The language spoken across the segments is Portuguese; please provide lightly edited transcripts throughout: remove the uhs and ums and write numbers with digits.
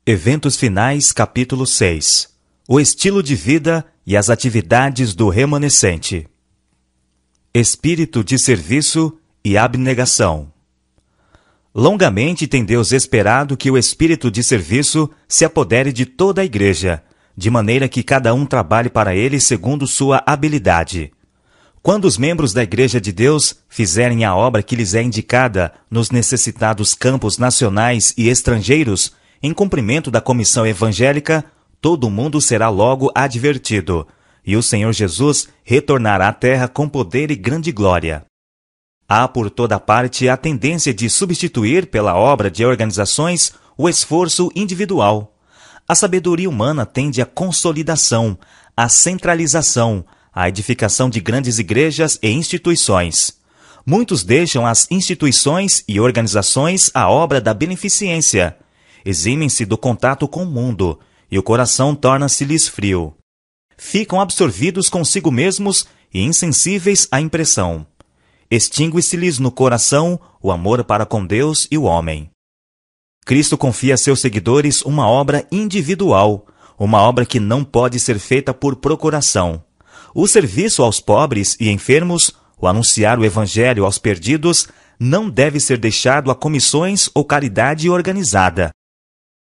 Eventos finais, capítulo 6. O estilo de vida e as atividades do remanescente. Espírito de serviço e abnegação. Longamente tem Deus esperado que o espírito de serviço se apodere de toda a igreja, de maneira que cada um trabalhe para ele segundo sua habilidade. Quando os membros da Igreja de Deus fizerem a obra que lhes é indicada nos necessitados campos nacionais e estrangeiros, em cumprimento da comissão evangélica, todo mundo será logo advertido, e o Senhor Jesus retornará à terra com poder e grande glória. Há por toda parte a tendência de substituir pela obra de organizações o esforço individual. A sabedoria humana tende à consolidação, à centralização, à edificação de grandes igrejas e instituições. Muitos deixam as instituições e organizações à obra da beneficência. Eximem-se do contato com o mundo, e o coração torna-se-lhes frio. Ficam absorvidos consigo mesmos e insensíveis à impressão. Extingue-se-lhes no coração o amor para com Deus e o homem. Cristo confia a seus seguidores uma obra individual, uma obra que não pode ser feita por procuração. O serviço aos pobres e enfermos, o anunciar o evangelho aos perdidos, não deve ser deixado a comissões ou caridade organizada.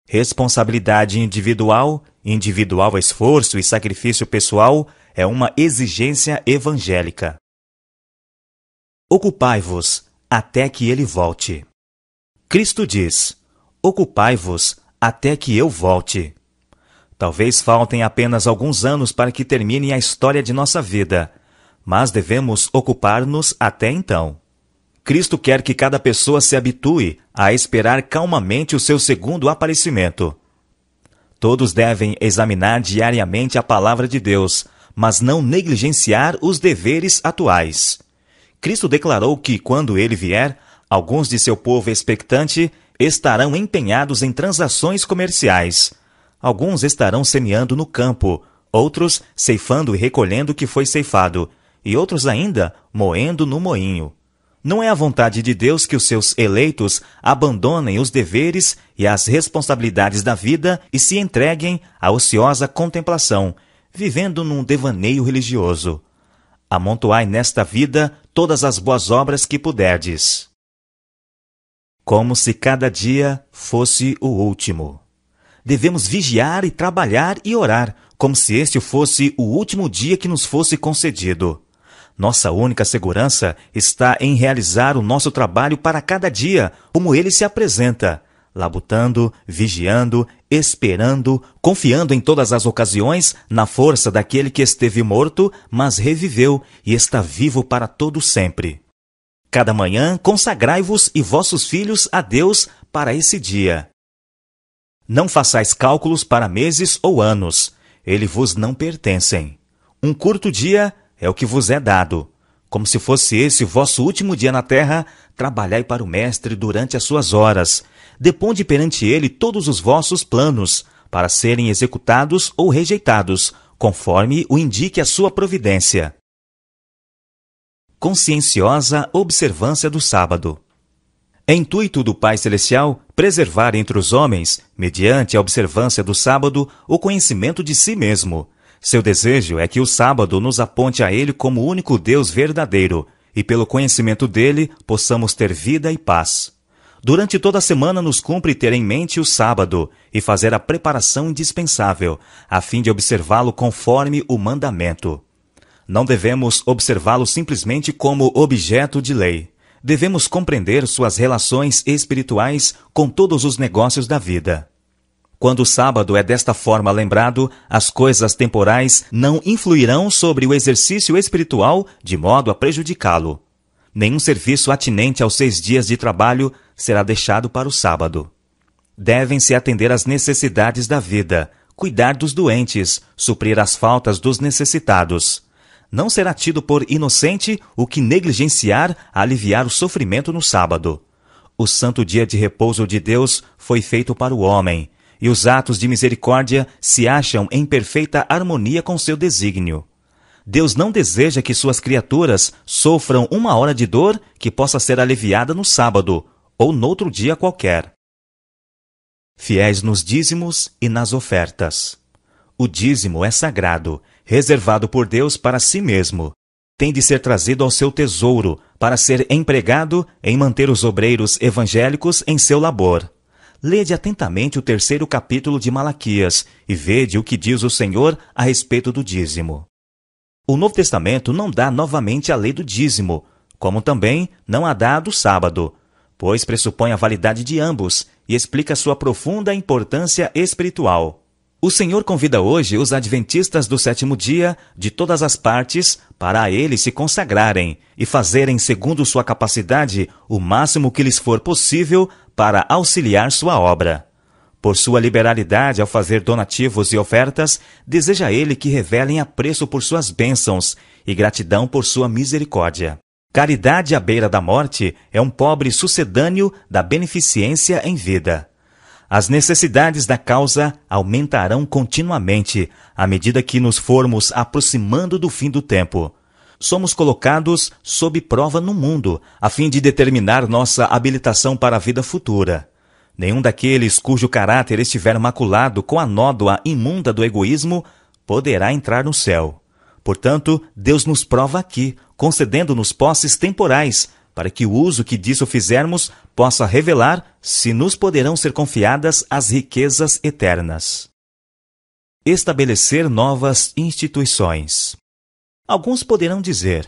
Responsabilidade individual, individual esforço e sacrifício pessoal é uma exigência evangélica. Ocupai-vos até que ele volte. Cristo diz: ocupai-vos até que eu volte. Talvez faltem apenas alguns anos para que termine a história de nossa vida, mas devemos ocupar-nos até então. Cristo quer que cada pessoa se habitue a esperar calmamente o seu segundo aparecimento. Todos devem examinar diariamente a palavra de Deus, mas não negligenciar os deveres atuais. Cristo declarou que, quando ele vier, alguns de seu povo expectante estarão empenhados em transações comerciais. Alguns estarão semeando no campo, outros ceifando e recolhendo o que foi ceifado, e outros ainda moendo no moinho. Não é a vontade de Deus que os seus eleitos abandonem os deveres e as responsabilidades da vida e se entreguem à ociosa contemplação, vivendo num devaneio religioso. Amontoai nesta vida todas as boas obras que puderdes. Como se cada dia fosse o último. Devemos vigiar e trabalhar e orar, como se este fosse o último dia que nos fosse concedido. Nossa única segurança está em realizar o nosso trabalho para cada dia, como ele se apresenta, labutando, vigiando, esperando, confiando em todas as ocasiões na força daquele que esteve morto, mas reviveu e está vivo para todo sempre. Cada manhã consagrai-vos e vossos filhos a Deus para esse dia. Não façais cálculos para meses ou anos, eles vos não pertencem. Um curto dia é o que vos é dado. Como se fosse esse o vosso último dia na terra, trabalhai para o Mestre durante as suas horas. Deponde perante ele todos os vossos planos, para serem executados ou rejeitados, conforme o indique a sua providência. Conscienciosa observância do sábado. É intuito do Pai Celestial preservar entre os homens, mediante a observância do sábado, o conhecimento de si mesmo. Seu desejo é que o sábado nos aponte a ele como o único Deus verdadeiro, e pelo conhecimento dele possamos ter vida e paz. Durante toda a semana nos cumpre ter em mente o sábado e fazer a preparação indispensável, a fim de observá-lo conforme o mandamento. Não devemos observá-lo simplesmente como objeto de lei. Devemos compreender suas relações espirituais com todos os negócios da vida. Quando o sábado é desta forma lembrado, as coisas temporais não influirão sobre o exercício espiritual de modo a prejudicá-lo. Nenhum serviço atinente aos 6 dias de trabalho será deixado para o sábado. Devem-se atender às necessidades da vida, cuidar dos doentes, suprir as faltas dos necessitados. Não será tido por inocente o que negligenciar a aliviar o sofrimento no sábado. O santo dia de repouso de Deus foi feito para o homem, e os atos de misericórdia se acham em perfeita harmonia com seu desígnio. Deus não deseja que suas criaturas sofram uma hora de dor que possa ser aliviada no sábado, ou noutro dia qualquer. fiéis nos dízimos e nas ofertas. O dízimo é sagrado, reservado por Deus para si mesmo. Tem de ser trazido ao seu tesouro para ser empregado em manter os obreiros evangélicos em seu labor. Lede atentamente o 3º capítulo de Malaquias e vede o que diz o Senhor a respeito do dízimo. O Novo Testamento não dá novamente a lei do dízimo, como também não a dá a do sábado, pois pressupõe a validade de ambos e explica sua profunda importância espiritual. O Senhor convida hoje os adventistas do 7º dia de todas as partes para a Ele se consagrarem e fazerem, segundo sua capacidade, o máximo que lhes for possível para auxiliar sua obra. Por sua liberalidade ao fazer donativos e ofertas, deseja Ele que revelem apreço por suas bênçãos e gratidão por sua misericórdia. Caridade à beira da morte é um pobre sucedâneo da beneficência em vida. As necessidades da causa aumentarão continuamente à medida que nos formos aproximando do fim do tempo. Somos colocados sob prova no mundo, a fim de determinar nossa habilitação para a vida futura. Nenhum daqueles cujo caráter estiver maculado com a nódoa imunda do egoísmo poderá entrar no céu. Portanto, Deus nos prova aqui, concedendo-nos posses temporais, para que o uso que disso fizermos possa revelar se nos poderão ser confiadas as riquezas eternas. Estabelecer novas instituições. Alguns poderão dizer: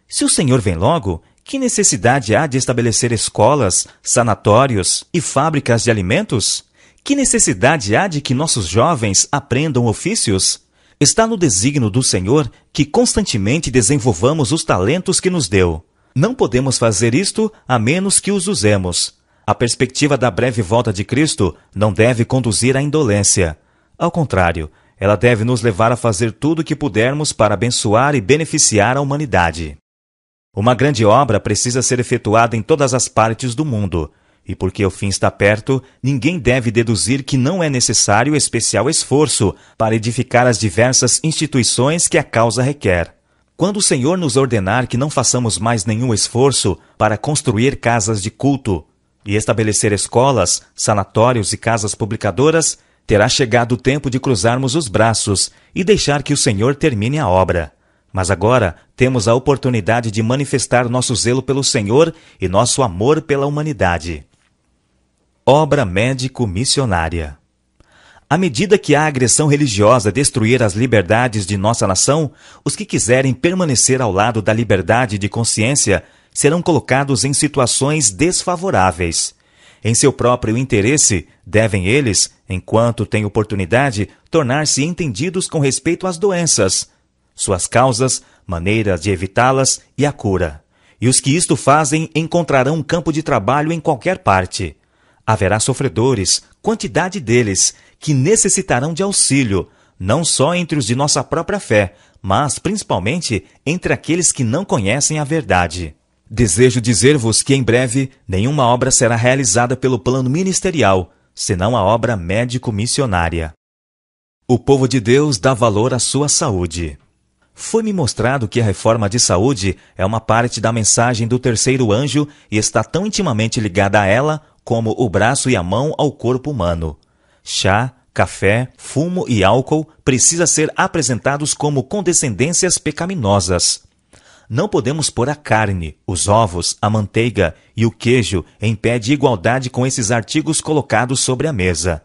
se o Senhor vem logo, que necessidade há de estabelecer escolas, sanatórios e fábricas de alimentos? Que necessidade há de que nossos jovens aprendam ofícios? Está no desígnio do Senhor que constantemente desenvolvamos os talentos que nos deu. Não podemos fazer isto a menos que os usemos. A perspectiva da breve volta de Cristo não deve conduzir à indolência. Ao contrário, ela deve nos levar a fazer tudo o que pudermos para abençoar e beneficiar a humanidade. Uma grande obra precisa ser efetuada em todas as partes do mundo, e porque o fim está perto, ninguém deve deduzir que não é necessário especial esforço para edificar as diversas instituições que a causa requer. Quando o Senhor nos ordenar que não façamos mais nenhum esforço para construir casas de culto e estabelecer escolas, sanatórios e casas publicadoras, terá chegado o tempo de cruzarmos os braços e deixar que o Senhor termine a obra. Mas agora temos a oportunidade de manifestar nosso zelo pelo Senhor e nosso amor pela humanidade. Obra médico-missionária. À medida que a agressão religiosa destruir as liberdades de nossa nação, os que quiserem permanecer ao lado da liberdade de consciência serão colocados em situações desfavoráveis. Em seu próprio interesse, devem eles, enquanto têm oportunidade, tornar-se entendidos com respeito às doenças, suas causas, maneiras de evitá-las e a cura. E os que isto fazem encontrarão um campo de trabalho em qualquer parte. Haverá sofredores, quantidade deles, que necessitarão de auxílio, não só entre os de nossa própria fé, mas principalmente entre aqueles que não conhecem a verdade. Desejo dizer-vos que em breve nenhuma obra será realizada pelo plano ministerial, senão a obra médico-missionária. O povo de Deus dá valor à sua saúde. Foi-me mostrado que a reforma de saúde é uma parte da mensagem do terceiro anjo e está tão intimamente ligada a ela como o braço e a mão ao corpo humano. Chá, café, fumo e álcool precisam ser apresentados como condescendências pecaminosas. Não podemos pôr a carne, os ovos, a manteiga e o queijo em pé de igualdade com esses artigos colocados sobre a mesa.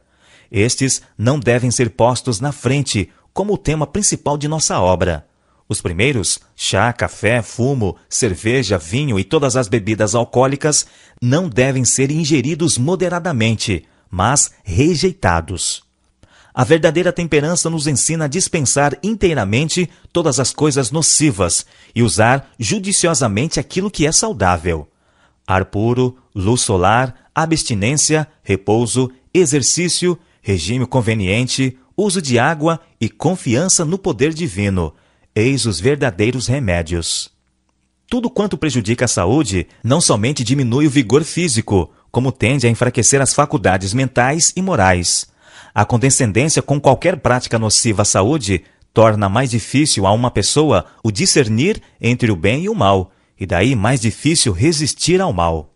Estes não devem ser postos na frente como o tema principal de nossa obra. Os primeiros, chá, café, fumo, cerveja, vinho e todas as bebidas alcoólicas, não devem ser ingeridos moderadamente, mas rejeitados. A verdadeira temperança nos ensina a dispensar inteiramente todas as coisas nocivas e usar judiciosamente aquilo que é saudável. Ar puro, luz solar, abstinência, repouso, exercício, regime conveniente, uso de água e confiança no poder divino. Eis os verdadeiros remédios. Tudo quanto prejudica a saúde não somente diminui o vigor físico, como tende a enfraquecer as faculdades mentais e morais. A condescendência com qualquer prática nociva à saúde torna mais difícil a uma pessoa o discernir entre o bem e o mal, e daí mais difícil resistir ao mal.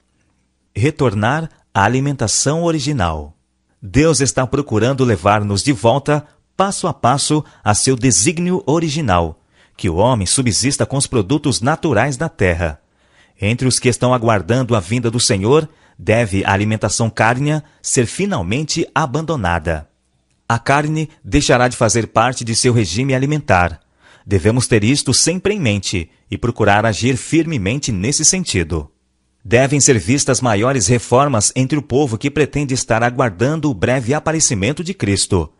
Retornar à alimentação original. Deus está procurando levar-nos de volta, passo a passo, a seu desígnio original, que o homem subsista com os produtos naturais da terra. Entre os que estão aguardando a vinda do Senhor, deve a alimentação cárnea ser finalmente abandonada. A carne deixará de fazer parte de seu regime alimentar. Devemos ter isto sempre em mente e procurar agir firmemente nesse sentido. Devem ser vistas maiores reformas entre o povo que pretende estar aguardando o breve aparecimento de Cristo.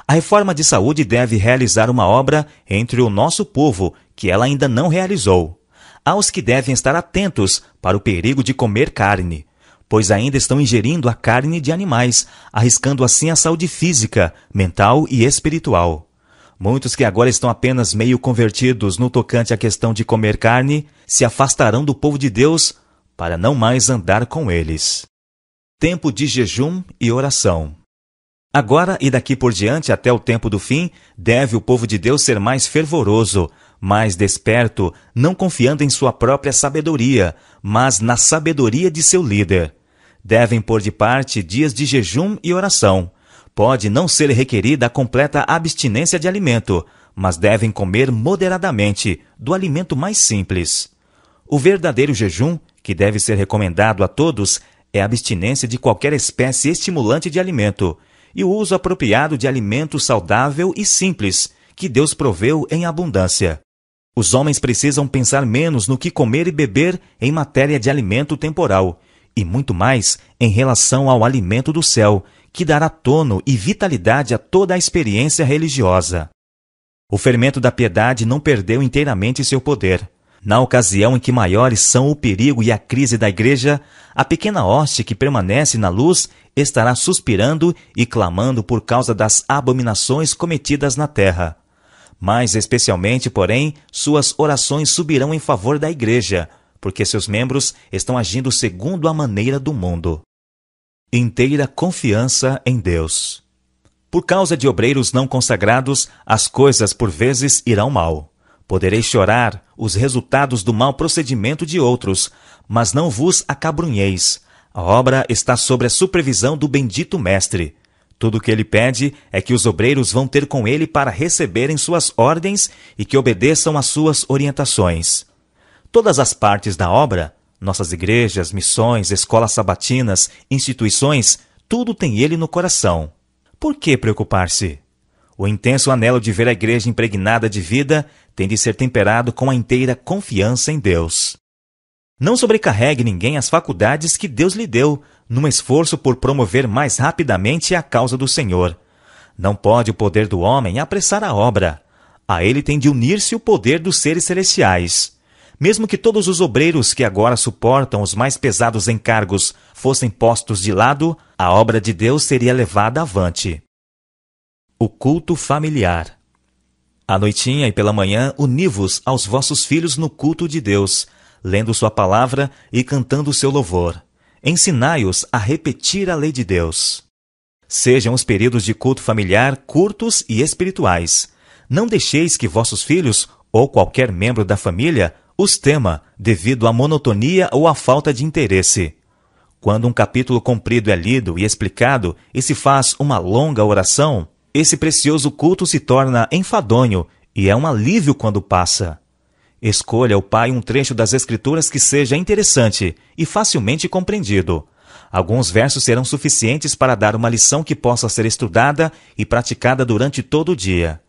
A reforma de saúde deve realizar uma obra entre o nosso povo que ela ainda não realizou. Há os que devem estar atentos para o perigo de comer carne, pois ainda estão ingerindo a carne de animais, arriscando assim a saúde física, mental e espiritual. Muitos que agora estão apenas meio convertidos no tocante à questão de comer carne, se afastarão do povo de Deus para não mais andar com eles. Tempo de jejum e oração. Agora e daqui por diante até o tempo do fim, deve o povo de Deus ser mais fervoroso, mais desperto, não confiando em sua própria sabedoria, mas na sabedoria de seu líder. Devem pôr de parte dias de jejum e oração. Pode não ser requerida a completa abstinência de alimento, mas devem comer moderadamente, do alimento mais simples. O verdadeiro jejum, que deve ser recomendado a todos, é a abstinência de qualquer espécie estimulante de alimento e o uso apropriado de alimento saudável e simples, que Deus proveu em abundância. Os homens precisam pensar menos no que comer e beber em matéria de alimento temporal, e muito mais em relação ao alimento do céu, que dará tono e vitalidade a toda a experiência religiosa. O fermento da piedade não perdeu inteiramente seu poder. Na ocasião em que maiores são o perigo e a crise da igreja, a pequena hoste que permanece na luz estará suspirando e clamando por causa das abominações cometidas na terra. Mais especialmente, porém, suas orações subirão em favor da igreja, porque seus membros estão agindo segundo a maneira do mundo. Inteira confiança em Deus. Por causa de obreiros não consagrados, as coisas por vezes irão mal. Podereis chorar os resultados do mau procedimento de outros, mas não vos acabrunheis. A obra está sob a supervisão do bendito Mestre. Tudo o que ele pede é que os obreiros vão ter com ele para receberem suas ordens e que obedeçam às suas orientações. Todas as partes da obra, nossas igrejas, missões, escolas sabatinas, instituições, tudo tem ele no coração. Por que preocupar-se? O intenso anelo de ver a igreja impregnada de vida tem de ser temperado com a inteira confiança em Deus. Não sobrecarregue ninguém as faculdades que Deus lhe deu, num esforço por promover mais rapidamente a causa do Senhor. Não pode o poder do homem apressar a obra. A ele tem de unir-se o poder dos seres celestiais. Mesmo que todos os obreiros que agora suportam os mais pesados encargos fossem postos de lado, a obra de Deus seria levada avante. O culto familiar. À noitinha e pela manhã, uni-vos aos vossos filhos no culto de Deus, lendo sua palavra e cantando seu louvor. Ensinai-os a repetir a lei de Deus. Sejam os períodos de culto familiar curtos e espirituais. Não deixeis que vossos filhos, ou qualquer membro da família, os tema, devido à monotonia ou à falta de interesse. Quando um capítulo comprido é lido e explicado e se faz uma longa oração, esse precioso culto se torna enfadonho e é um alívio quando passa. Escolha o pai um trecho das Escrituras que seja interessante e facilmente compreendido. Alguns versos serão suficientes para dar uma lição que possa ser estudada e praticada durante todo o dia.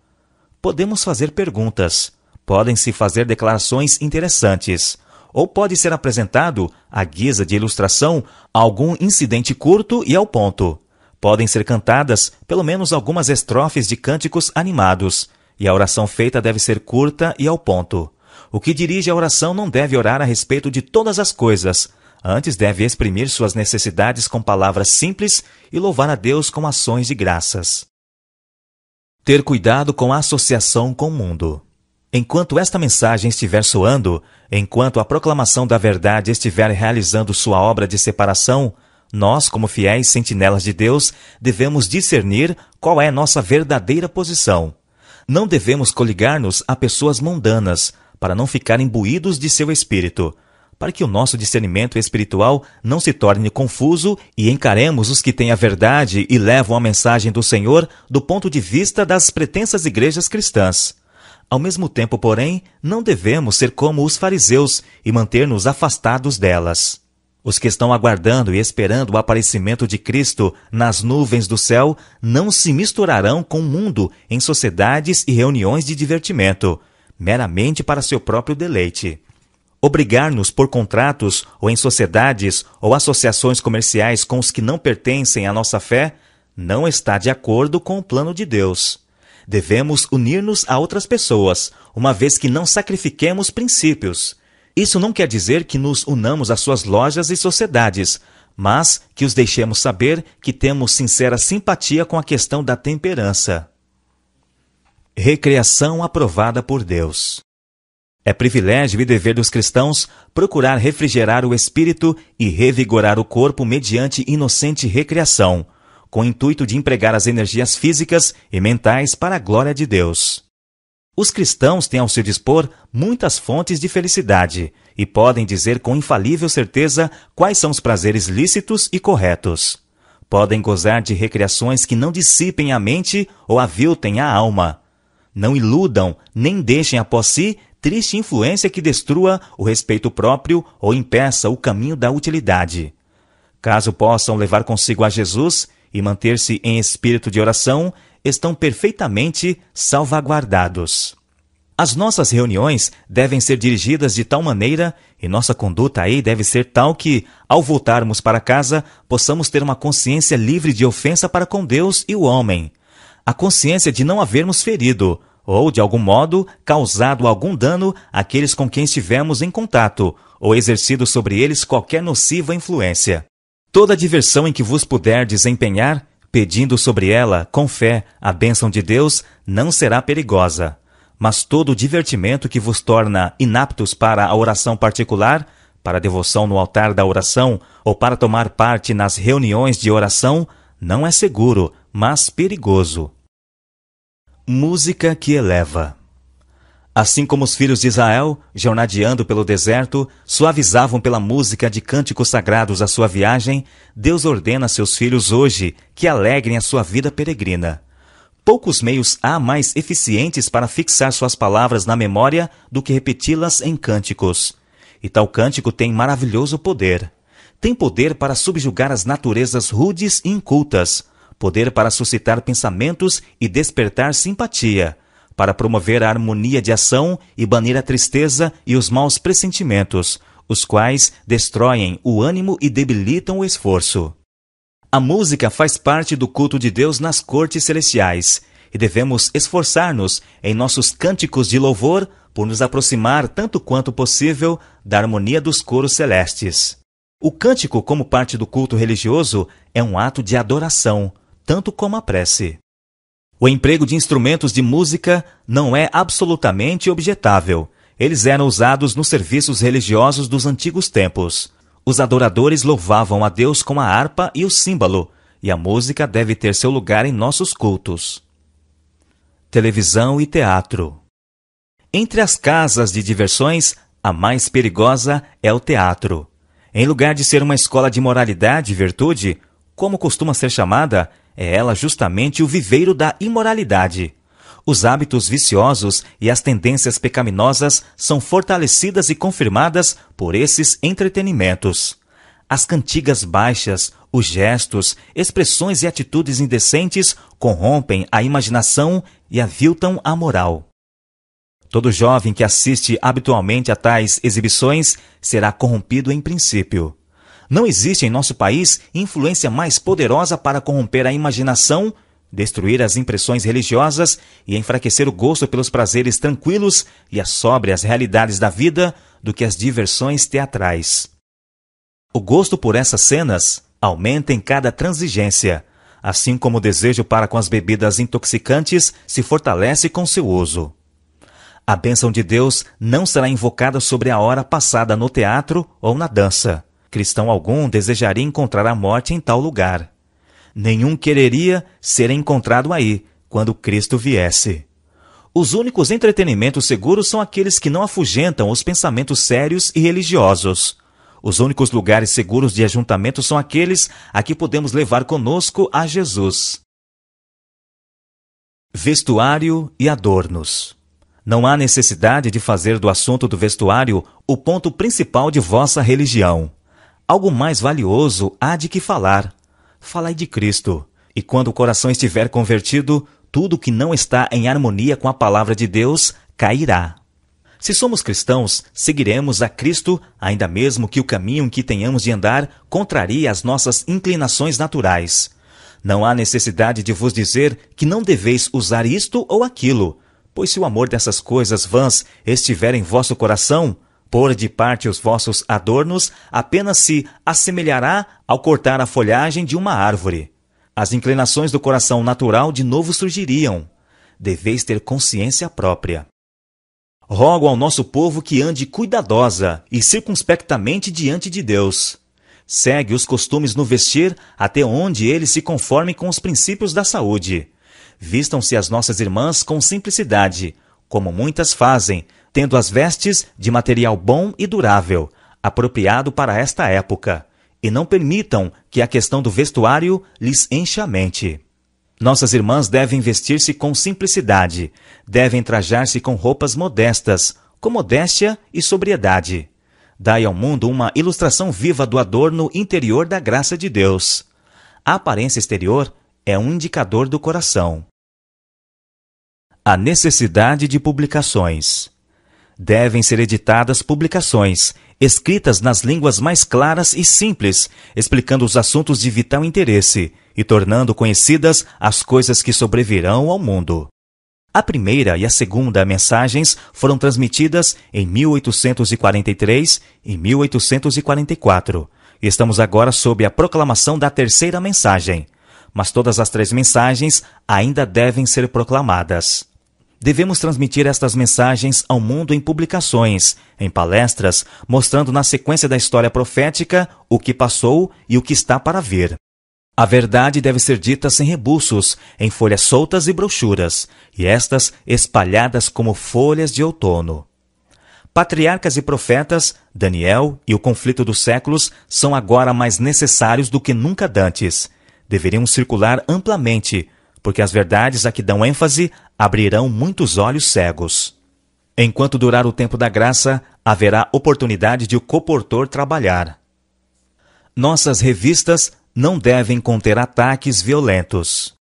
Podemos fazer perguntas. Podem-se fazer declarações interessantes. Ou pode ser apresentado, à guisa de ilustração, algum incidente curto e ao ponto. Podem ser cantadas pelo menos algumas estrofes de cânticos animados, e a oração feita deve ser curta e ao ponto. O que dirige a oração não deve orar a respeito de todas as coisas, antes deve exprimir suas necessidades com palavras simples e louvar a Deus com ações de graças. Ter cuidado com a associação com o mundo. Enquanto esta mensagem estiver soando, enquanto a proclamação da verdade estiver realizando sua obra de separação, nós, como fiéis sentinelas de Deus, devemos discernir qual é nossa verdadeira posição. Não devemos coligar-nos a pessoas mundanas, para não ficar imbuídos de seu espírito. para que o nosso discernimento espiritual não se torne confuso e encaremos os que têm a verdade e levam a mensagem do Senhor do ponto de vista das pretensas igrejas cristãs. Ao mesmo tempo, porém, não devemos ser como os fariseus e manter-nos afastados delas. Os que estão aguardando e esperando o aparecimento de Cristo nas nuvens do céu não se misturarão com o mundo em sociedades e reuniões de divertimento, meramente para seu próprio deleite. Obrigar-nos por contratos ou em sociedades ou associações comerciais com os que não pertencem à nossa fé não está de acordo com o plano de Deus. Devemos unir-nos a outras pessoas, uma vez que não sacrifiquemos princípios. Isso não quer dizer que nos unamos às suas lojas e sociedades, mas que os deixemos saber que temos sincera simpatia com a questão da temperança. Recreação aprovada por Deus. É privilégio e dever dos cristãos procurar refrigerar o espírito e revigorar o corpo mediante inocente recreação, com o intuito de empregar as energias físicas e mentais para a glória de Deus. Os cristãos têm ao seu dispor muitas fontes de felicidade e podem dizer com infalível certeza quais são os prazeres lícitos e corretos. Podem gozar de recreações que não dissipem a mente ou aviltem a alma. Não iludam nem deixem após si triste influência que destrua o respeito próprio ou impeça o caminho da utilidade. Caso possam levar consigo a Jesus e manter-se em espírito de oração, estão perfeitamente salvaguardados. As nossas reuniões devem ser dirigidas de tal maneira, e nossa conduta aí deve ser tal que, ao voltarmos para casa, possamos ter uma consciência livre de ofensa para com Deus e o homem. A consciência de não havermos ferido, ou, de algum modo, causado algum dano àqueles com quem estivemos em contato, ou exercido sobre eles qualquer nociva influência. Toda diversão em que vos puder desempenhar, pedindo sobre ela, com fé, a bênção de Deus, não será perigosa. Mas todo divertimento que vos torna inaptos para a oração particular, para a devoção no altar da oração ou para tomar parte nas reuniões de oração, não é seguro, mas perigoso. Música que eleva. Assim como os filhos de Israel, jornadeando pelo deserto, suavizavam pela música de cânticos sagrados a sua viagem, Deus ordena a seus filhos hoje que alegrem a sua vida peregrina. Poucos meios há mais eficientes para fixar suas palavras na memória do que repeti-las em cânticos. E tal cântico tem maravilhoso poder. Tem poder para subjugar as naturezas rudes e incultas, poder para suscitar pensamentos e despertar simpatia, para promover a harmonia de ação e banir a tristeza e os maus pressentimentos, os quais destroem o ânimo e debilitam o esforço. A música faz parte do culto de Deus nas cortes celestiais, e devemos esforçar-nos em nossos cânticos de louvor por nos aproximar tanto quanto possível da harmonia dos coros celestes. O cântico, como parte do culto religioso, é um ato de adoração, tanto como a prece. O emprego de instrumentos de música não é absolutamente objetável. Eles eram usados nos serviços religiosos dos antigos tempos. Os adoradores louvavam a Deus com a harpa e o símbolo, e a música deve ter seu lugar em nossos cultos. Televisão e teatro. Entre as casas de diversões, a mais perigosa é o teatro. Em lugar de ser uma escola de moralidade e virtude, como costuma ser chamada, é ela justamente o viveiro da imoralidade. Os hábitos viciosos e as tendências pecaminosas são fortalecidas e confirmadas por esses entretenimentos. As cantigas baixas, os gestos, expressões e atitudes indecentes corrompem a imaginação e aviltam a moral. Todo jovem que assiste habitualmente a tais exibições será corrompido em princípio. Não existe em nosso país influência mais poderosa para corromper a imaginação, destruir as impressões religiosas e enfraquecer o gosto pelos prazeres tranquilos e as sóbrias realidades da vida do que as diversões teatrais. O gosto por essas cenas aumenta em cada transigência, assim como o desejo para com as bebidas intoxicantes se fortalece com seu uso. A bênção de Deus não será invocada sobre a hora passada no teatro ou na dança. Cristão algum desejaria encontrar a morte em tal lugar. Nenhum quereria ser encontrado aí, quando Cristo viesse. Os únicos entretenimentos seguros são aqueles que não afugentam os pensamentos sérios e religiosos. Os únicos lugares seguros de ajuntamento são aqueles a que podemos levar conosco a Jesus. Vestuário e adornos. Não há necessidade de fazer do assunto do vestuário o ponto principal de vossa religião. Algo mais valioso há de que falar. Falai de Cristo, e quando o coração estiver convertido, tudo que não está em harmonia com a palavra de Deus cairá. Se somos cristãos, seguiremos a Cristo, ainda mesmo que o caminho em que tenhamos de andar contrarie as nossas inclinações naturais. Não há necessidade de vos dizer que não deveis usar isto ou aquilo, pois se o amor dessas coisas vãs estiver em vosso coração, pôr de parte os vossos adornos apenas se assemelhará ao cortar a folhagem de uma árvore. As inclinações do coração natural de novo surgiriam. Deveis ter consciência própria. Rogo ao nosso povo que ande cuidadosa e circunspectamente diante de Deus. Segue os costumes no vestir até onde eles se conformem com os princípios da saúde. Vistam-se as nossas irmãs com simplicidade, como muitas fazem, tendo as vestes de material bom e durável, apropriado para esta época, e não permitam que a questão do vestuário lhes encha a mente. Nossas irmãs devem vestir-se com simplicidade, devem trajar-se com roupas modestas, com modéstia e sobriedade. Dai ao mundo uma ilustração viva do adorno interior da graça de Deus. A aparência exterior é um indicador do coração. A necessidade de publicações. Devem ser editadas publicações, escritas nas línguas mais claras e simples, explicando os assuntos de vital interesse e tornando conhecidas as coisas que sobrevirão ao mundo. A primeira e a segunda mensagens foram transmitidas em 1843 e 1844. Estamos agora sob a proclamação da terceira mensagem, mas todas as três mensagens ainda devem ser proclamadas. Devemos transmitir estas mensagens ao mundo em publicações, em palestras, mostrando na sequência da história profética o que passou e o que está para vir. A verdade deve ser dita sem rebuços, em folhas soltas e brochuras, e estas espalhadas como folhas de outono. Patriarcas e profetas, Daniel e o conflito dos séculos são agora mais necessários do que nunca dantes. Deveriam circular amplamente, porque as verdades a que dão ênfase abrirão muitos olhos cegos. Enquanto durar o tempo da graça, haverá oportunidade de o coportor trabalhar. Nossas revistas não devem conter ataques violentos.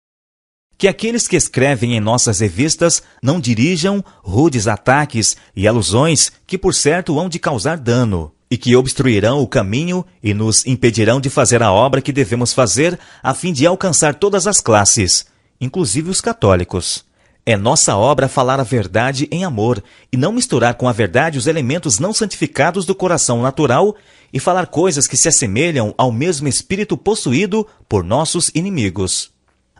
Que aqueles que escrevem em nossas revistas não dirijam rudes ataques e alusões que por certo hão de causar dano, e que obstruirão o caminho e nos impedirão de fazer a obra que devemos fazer a fim de alcançar todas as classes, inclusive os católicos. É nossa obra falar a verdade em amor e não misturar com a verdade os elementos não santificados do coração natural e falar coisas que se assemelham ao mesmo espírito possuído por nossos inimigos.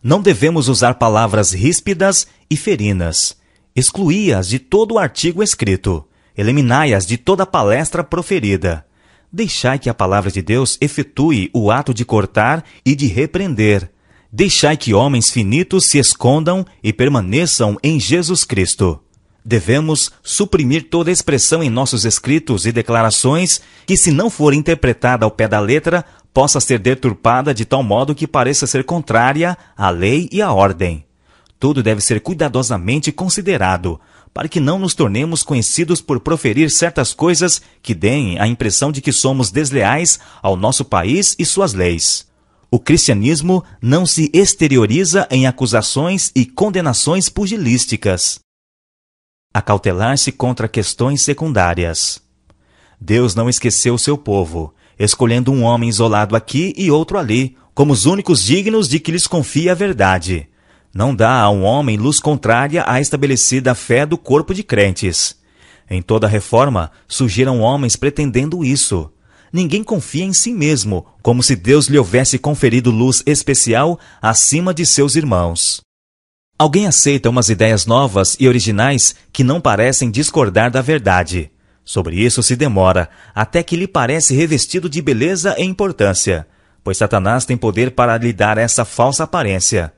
Não devemos usar palavras ríspidas e ferinas. Excluí-as de todo o artigo escrito. Eliminai-as de toda palestra proferida. Deixai que a palavra de Deus efetue o ato de cortar e de repreender. Deixai que homens finitos se escondam e permaneçam em Jesus Cristo. Devemos suprimir toda expressão em nossos escritos e declarações que, se não for interpretada ao pé da letra, possa ser deturpada de tal modo que pareça ser contrária à lei e à ordem. Tudo deve ser cuidadosamente considerado, para que não nos tornemos conhecidos por proferir certas coisas que deem a impressão de que somos desleais ao nosso país e suas leis. O cristianismo não se exterioriza em acusações e condenações pugilísticas. Acautelar-se contra questões secundárias. Deus não esqueceu seu povo, escolhendo um homem isolado aqui e outro ali, como os únicos dignos de que lhes confie a verdade. Não dá a um homem luz contrária à estabelecida fé do corpo de crentes. Em toda reforma, surgiram homens pretendendo isso. Ninguém confia em si mesmo, como se Deus lhe houvesse conferido luz especial acima de seus irmãos. Alguém aceita umas ideias novas e originais que não parecem discordar da verdade. Sobre isso se demora, até que lhe parece revestido de beleza e importância, pois Satanás tem poder para lhe dar essa falsa aparência.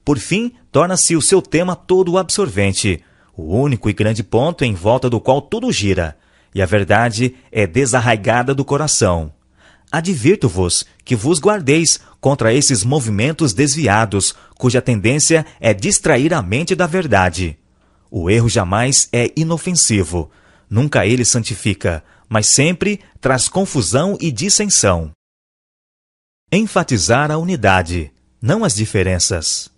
Por fim, torna-se o seu tema todo absorvente, o único e grande ponto em volta do qual tudo gira, e a verdade é desarraigada do coração. Advirto-vos que vos guardeis contra esses movimentos desviados, cuja tendência é distrair a mente da verdade. O erro jamais é inofensivo, nunca ele santifica, mas sempre traz confusão e dissensão. Enfatizar a unidade, não as diferenças.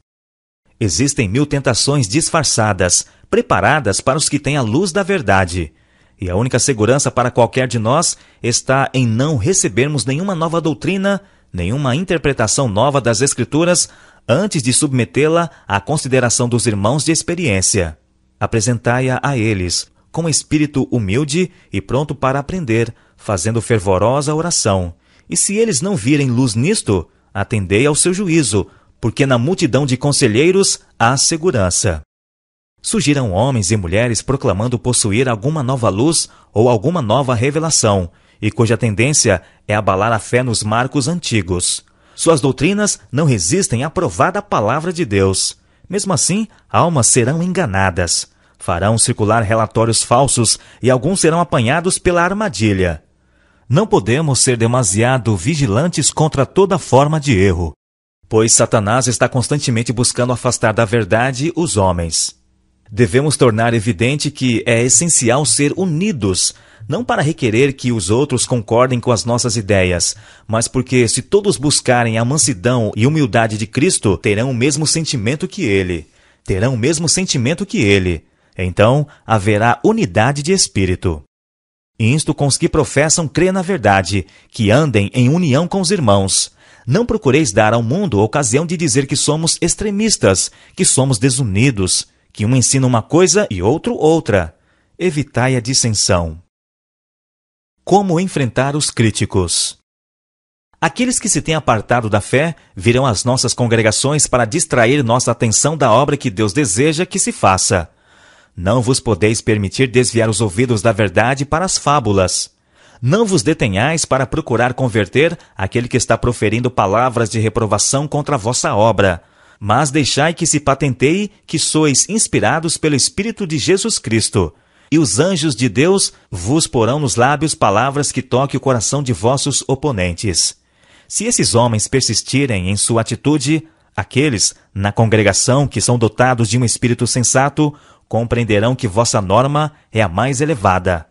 Existem 1000 tentações disfarçadas, preparadas para os que têm a luz da verdade. E a única segurança para qualquer de nós está em não recebermos nenhuma nova doutrina, nenhuma interpretação nova das Escrituras, antes de submetê-la à consideração dos irmãos de experiência. Apresentai-a a eles, com espírito humilde e pronto para aprender, fazendo fervorosa oração. E se eles não virem luz nisto, atendei ao seu juízo, porque na multidão de conselheiros há segurança. Surgiram homens e mulheres proclamando possuir alguma nova luz ou alguma nova revelação, e cuja tendência é abalar a fé nos marcos antigos. Suas doutrinas não resistem à provada palavra de Deus. Mesmo assim, almas serão enganadas. Farão circular relatórios falsos e alguns serão apanhados pela armadilha. Não podemos ser demasiado vigilantes contra toda forma de erro, pois Satanás está constantemente buscando afastar da verdade os homens. Devemos tornar evidente que é essencial ser unidos, não para requerer que os outros concordem com as nossas ideias, mas porque se todos buscarem a mansidão e humildade de Cristo, terão o mesmo sentimento que Ele. Então, haverá unidade de espírito. Insto com os que professam crer na verdade, que andem em união com os irmãos. Não procureis dar ao mundo ocasião de dizer que somos extremistas, que somos desunidos, que um ensina uma coisa e outro outra. Evitai a dissensão. Como enfrentar os críticos? Aqueles que se têm apartado da fé virão às nossas congregações para distrair nossa atenção da obra que Deus deseja que se faça. Não vos podeis permitir desviar os ouvidos da verdade para as fábulas. Não vos detenhais para procurar converter aquele que está proferindo palavras de reprovação contra a vossa obra, mas deixai que se patenteie que sois inspirados pelo Espírito de Jesus Cristo, e os anjos de Deus vos porão nos lábios palavras que toquem o coração de vossos oponentes. Se esses homens persistirem em sua atitude, aqueles, na congregação, que são dotados de um espírito sensato, compreenderão que vossa norma é a mais elevada.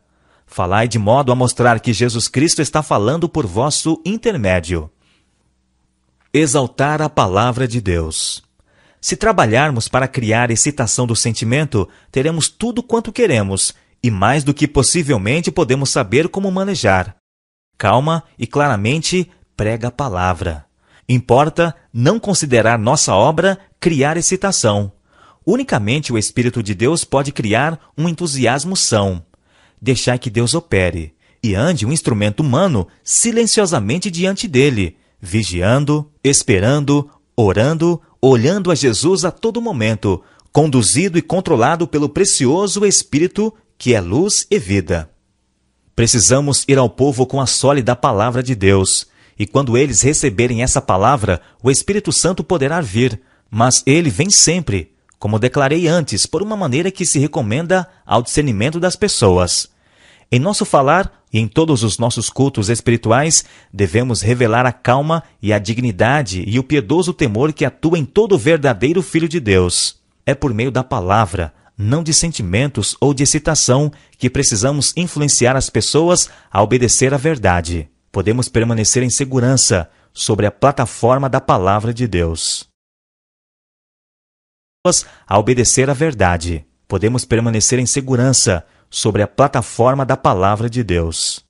Falai de modo a mostrar que Jesus Cristo está falando por vosso intermédio. Exaltar a palavra de Deus. Se trabalharmos para criar excitação do sentimento, teremos tudo quanto queremos, e mais do que possivelmente podemos saber como manejar. Calma e claramente prega a palavra. Importa não considerar nossa obra criar excitação. Unicamente o Espírito de Deus pode criar um entusiasmo são. Deixai que Deus opere, e ande um instrumento humano silenciosamente diante dele, vigiando, esperando, orando, olhando a Jesus a todo momento, conduzido e controlado pelo precioso Espírito, que é luz e vida. Precisamos ir ao povo com a sólida palavra de Deus, e quando eles receberem essa palavra, o Espírito Santo poderá vir, mas ele vem sempre, como declarei antes, por uma maneira que se recomenda ao discernimento das pessoas. Em nosso falar e em todos os nossos cultos espirituais, devemos revelar a calma e a dignidade e o piedoso temor que atua em todo verdadeiro Filho de Deus. É por meio da palavra, não de sentimentos ou de excitação, que precisamos influenciar as pessoas a obedecer à verdade. Podemos permanecer em segurança sobre a plataforma da palavra de Deus. A obedecer à verdade. Podemos permanecer em segurança sobre a plataforma da palavra de Deus.